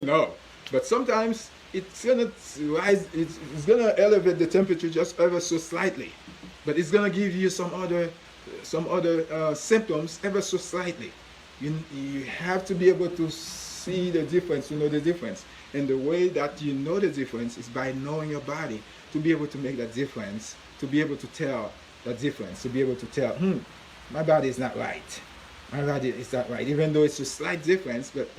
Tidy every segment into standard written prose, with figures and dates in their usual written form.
No, but sometimes it's gonna rise. It's gonna elevate the temperature just ever so slightly, but it's gonna give you some other symptoms ever so slightly. You have to be able to see the difference. You know the difference, and the way that you know the difference is by knowing your body to be able to make that difference, to be able to tell the difference, to be able to tell, my body is not right. My body is not right, even though it's a slight difference, but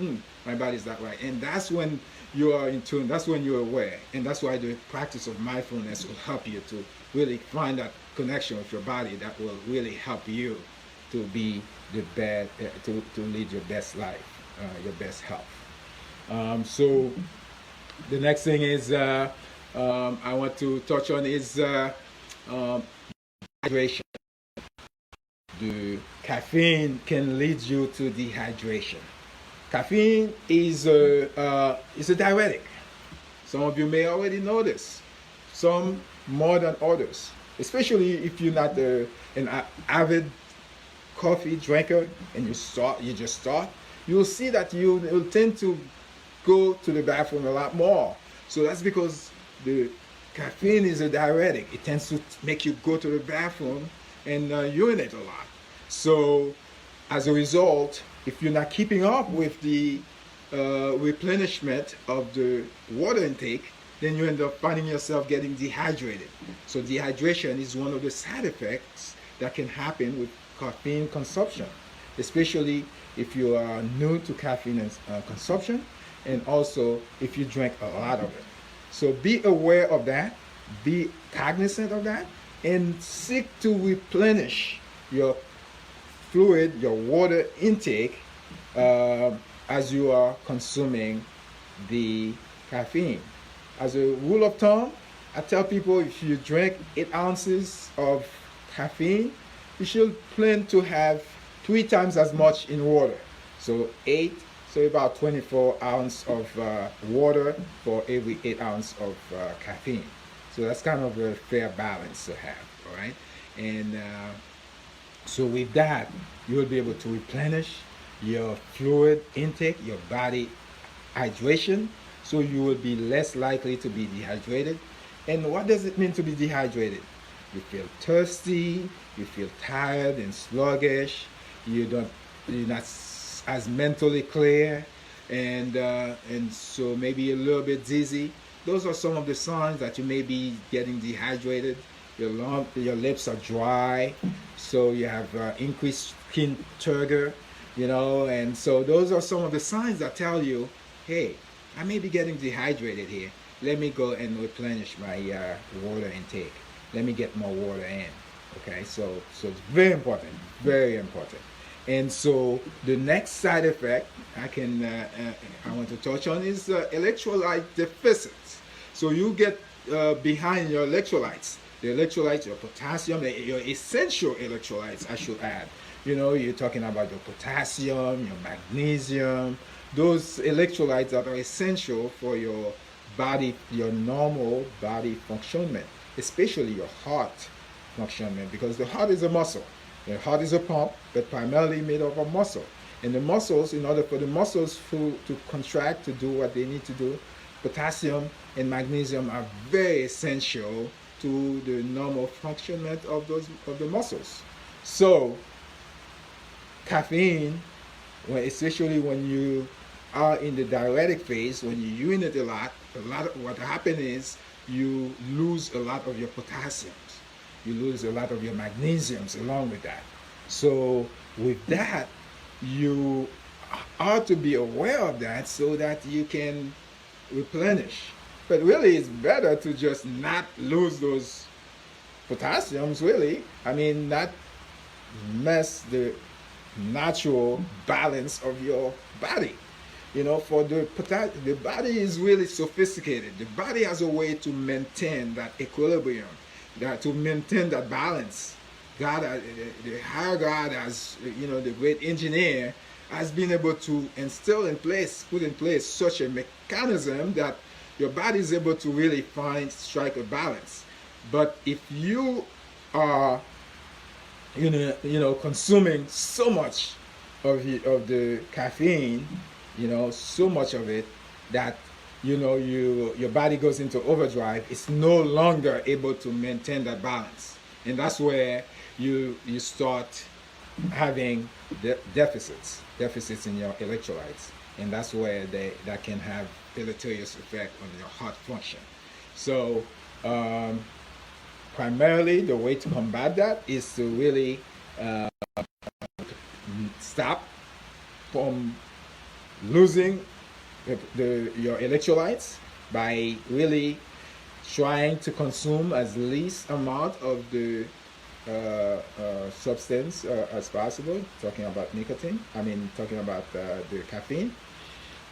my body is not right. And that's when you are in tune, that's when you're aware. And that's why the practice of mindfulness will help you to really find that connection with your body that will really help you to be the best, to lead your best life, your best health. So the next thing is I want to touch on is hydration. The caffeine can lead you to dehydration. Caffeine is a diuretic. Some of you may already know this. Some more than others, especially if you're not an avid coffee drinker and you just start. You'll see that you will tend to go to the bathroom a lot more. So that's because the caffeine is a diuretic. It tends to make you go to the bathroom and urinate a lot. So as a result, if you're not keeping up with the replenishment of the water intake, then you end up finding yourself getting dehydrated. So dehydration is one of the side effects that can happen with caffeine consumption, especially if you are new to caffeine consumption, and also if you drink a lot of it. So be aware of that, be cognizant of that, and seek to replenish your fluid, your water intake, as you are consuming the caffeine. As a rule of thumb, I tell people if you drink 8 ounces of caffeine, you should plan to have 3 times as much in water. So 8, so about 24 ounces of water for every 8 ounces of caffeine. So that's kind of a fair balance to have, all right? And so with that, you will be able to replenish your fluid intake, your body hydration, so you will be less likely to be dehydrated. And what does it mean to be dehydrated? You feel thirsty, you feel tired and sluggish, you're not as mentally clear, and so maybe a little bit dizzy. Those are some of the signs that you may be getting dehydrated. Your lips are dry, so you have increased skin turgor, and so those are some of the signs that tell you, hey, I may be getting dehydrated here. Let me go and replenish my water intake. Let me get more water in. Okay, so it's very important, very important. And so the next side effect I want to touch on is electrolyte deficits. So you get behind your electrolytes. The electrolytes, your potassium, your essential electrolytes, I should add. You're talking about your potassium, your magnesium, those electrolytes that are essential for your body, your normal body functionment, especially your heart functionment, because the heart is a muscle. The heart is a pump, but primarily made up of muscle. And the muscles, in order for the muscles to contract, to do what they need to do, potassium and magnesium are very essential to the normal functionment of the muscles. So caffeine, especially when you are in the diuretic phase, when you urinate a lot of what happens is you lose a lot of your potassiums. You lose a lot of your magnesiums along with that. So with that, you ought to be aware of that so that you can replenish. But really, it's better to just not lose those potassiums, really. I mean, not mess the natural balance of your body. For the body is really sophisticated. The body has a way to maintain that equilibrium, to maintain that balance. God, the higher God, as the great engineer, has been able to put in place such a mechanism that your body is able to really strike a balance. But if you are, consuming so much of the caffeine, so much of it, that your body goes into overdrive. It's no longer able to maintain that balance, and that's where you start having deficits in your electrolytes, and that's where that can have deleterious effect on your heart function. So primarily the way to combat that is to really stop from losing your electrolytes by really trying to consume as least amount of the substance as possible. Talking about nicotine, talking about the caffeine.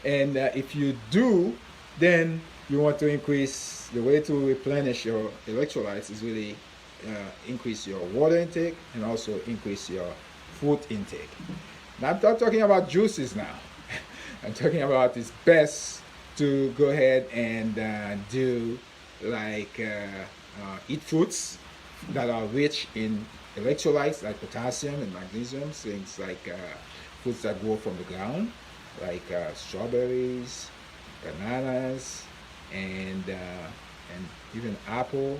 And if you do, then you want to increase the way to replenish your electrolytes is really increase your water intake and also increase your food intake. Now, I'm not talking about juices now. I'm talking about it's best to go ahead and do like eat foods that are rich in electrolytes like potassium and magnesium, things like foods that grow from the ground, like strawberries, bananas, and even apple.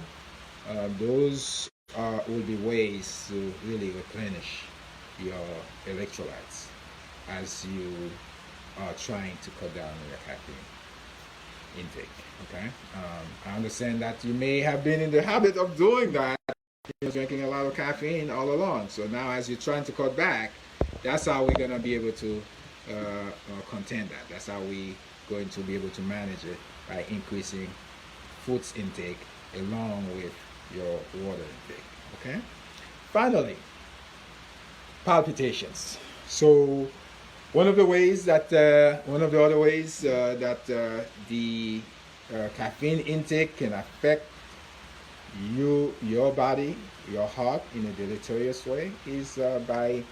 Those will be ways to really replenish your electrolytes as you are trying to cut down on your caffeine intake. Okay, I understand that you may have been in the habit of doing that, drinking a lot of caffeine all along. So now, as you're trying to cut back, that's how we're gonna be able to contain that. That's how we're going to be able to manage it by increasing foods intake along with your water intake. Okay. Finally, palpitations. So one of the other ways that the caffeine intake can affect your body, your heart in a deleterious way is by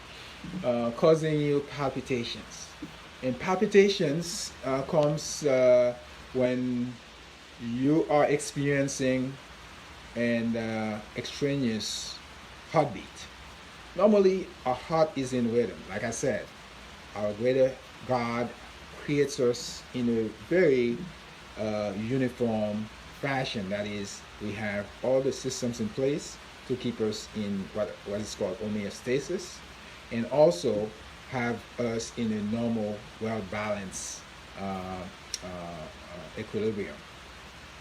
causing you palpitations. And palpitations comes when you are experiencing an extraneous heartbeat. Normally, our heart is in rhythm. Like I said, our greater God creates us in a very uniform fashion. That is, we have all the systems in place to keep us in what is called homeostasis, and also have us in a normal, well-balanced equilibrium.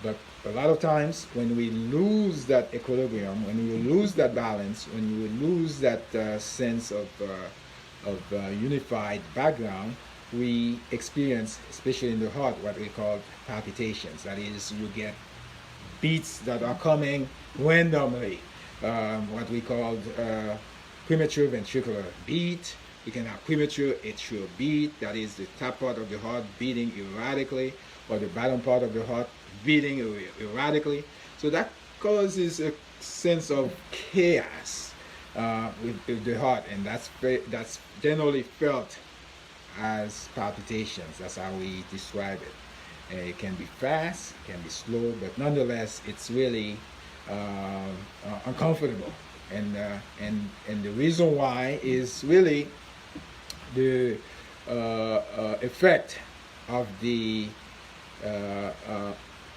But a lot of times when we lose that equilibrium, when we lose that balance, when we lose that sense of unified background, we experience, especially in the heart, what we call palpitations. That is, you get beats that are coming randomly, what we call premature ventricular beat. We can have premature atrial beat, that is the top part of the heart beating erratically, or the bottom part of the heart beating erratically. So that causes a sense of chaos with the heart, and that's generally felt as palpitations. That's how we describe it. It can be fast, it can be slow, but nonetheless, it's really uncomfortable. And the reason why is really the effect of the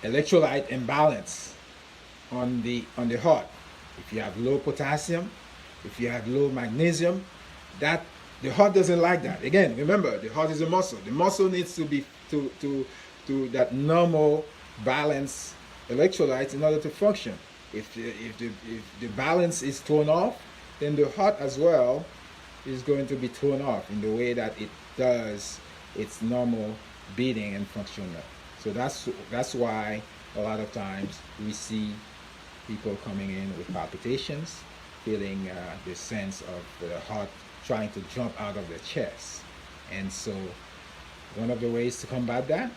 electrolyte imbalance on the heart. If you have low potassium, if you have low magnesium, that the heart doesn't like that. Again, remember, the heart is a muscle. The muscle needs to be to that normal balance electrolytes in order to function. If the balance is thrown off, then the heart as well is going to be thrown off in the way that it does its normal beating and function. So that's why a lot of times we see people coming in with palpitations, feeling the sense of the heart trying to jump out of the chest. And so one of the ways to combat that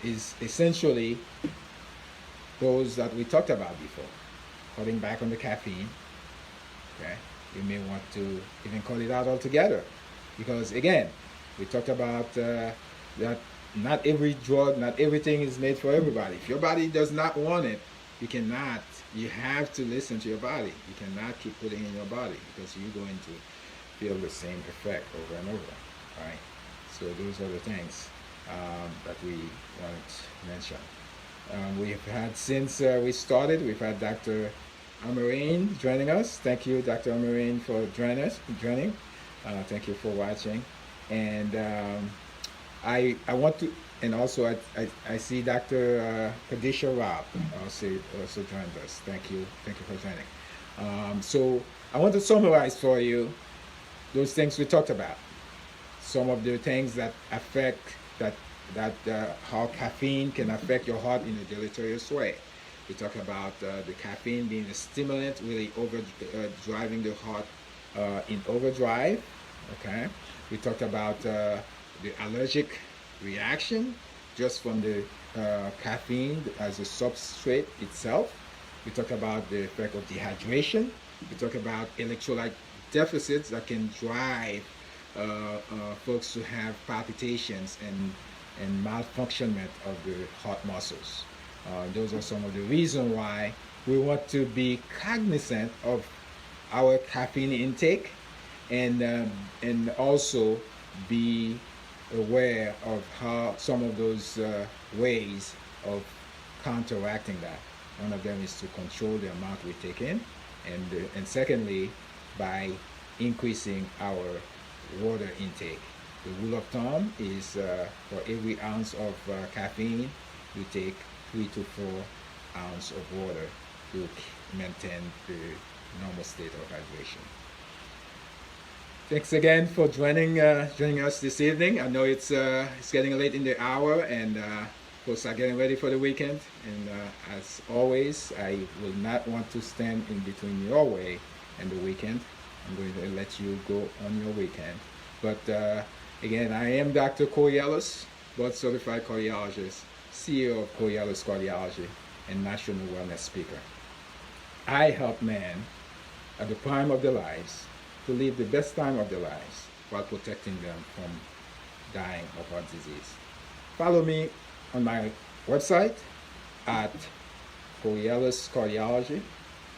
is essentially those that we talked about before. Cutting back on the caffeine. Okay, you may want to even cut it out altogether, because again, we talked about that not every drug, not everything is made for everybody. If your body does not want it, you have to listen to your body. You cannot keep putting it in your body, because you're going to feel the same effect over and over. Right? So those are the things that we want to mention. We've had, since we started, we've had Dr. Amarine joining us. Thank you, Dr. Amarine, for joining. Thank you for watching. And I want to, and also I see Dr. Kadisha Rob also joined us. Thank you for joining. So I want to summarize for you those things we talked about. Some of the things that affect how caffeine can affect your heart in a deleterious way. We talk about the caffeine being a stimulant, really driving the heart in overdrive. Okay. We talked about the allergic reaction just from the caffeine as a substrate itself. We talk about the effect of dehydration. We talk about electrolyte deficits that can drive folks to have palpitations and malfunctionment of the heart muscles. Those are some of the reasons why we want to be cognizant of our caffeine intake, and also be aware of how some of those ways of counteracting that. One of them is to control the amount we take in, and secondly, by increasing our water intake. The rule of thumb is for every ounce of caffeine, you take 3 to 4 ounces of water to maintain the normal state of hydration. Thanks again for joining us this evening. I know it's getting late in the hour, and folks are getting ready for the weekend. And as always, I will not want to stand in between your way and the weekend. I'm going to let you go on your weekend. But again, I am Dr. Corrielus, board certified cardiologist, CEO of Corrielus Cardiology, and national wellness speaker. I help men at the prime of their lives to live the best time of their lives while protecting them from dying of heart disease. Follow me on my website at Corrielus Cardiology.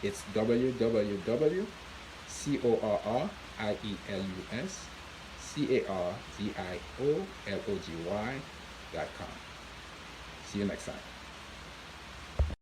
It's www.CorriellusCardiology.com. See you next time.